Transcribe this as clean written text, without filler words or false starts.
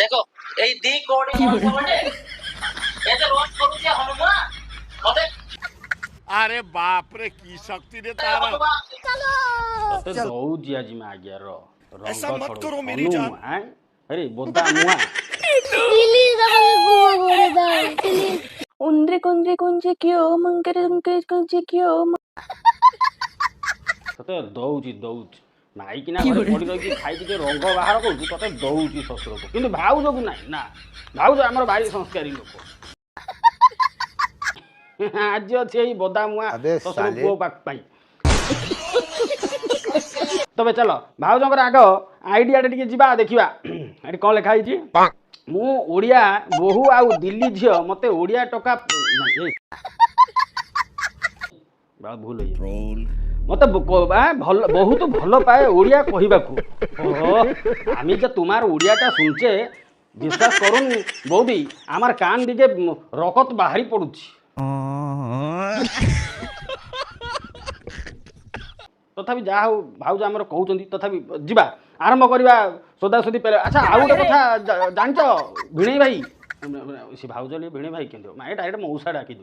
देखो এই দি কোডি মন বটে এতে রোজ করু যে হনুমা মতে अरे बाप रे की शक्ति रे तारा तते दौजी आज मैं आज्ञा रंग ऐसा मत छोड़ करो मेरी हनु जान। हैं अरे बोदा मुआ प्लीज আমাকে ক্ষমা করে দাও প্লিজ উন্দ্রে কুন্দ্রে কুঞ্জে কিও মঙ্করে মঙ্করে কুঞ্জে কিও तते दौजी नाई कि ना घरे पड़ी रही खाई जे रंग बाहर करू तते दौजी शशुर को किंतु भाउज को नाही ना भाउज हमर भारी संस्कारी लोक आज अच्छे यही बोदा मुआ शशुर पुओ पाक पाई तबे चलो भाउजंकर आग आइडिया टे जिबा देखिबा एटी कोन लिखा हिची मु ओडिया बहु आउ दिल्ली झियो मते ओडिया टका बा भूल होई मत बहुत भल पाए ओडिया कहबाकू आम जे तुमार ओडियाटा सुनचे विश्वास करूँ बौदी आमार कान दिगे रकत बाहरी पड़ुछि तथापि जहा हो भाउज आमर कहउचंदी तथापि जिबा आरंभ करवा सोदासोदी पे अच्छा आउ गोटे कथा जानच भिणई भाई से भाउज भिणई भाई केंद्र एटा मौसा डाकी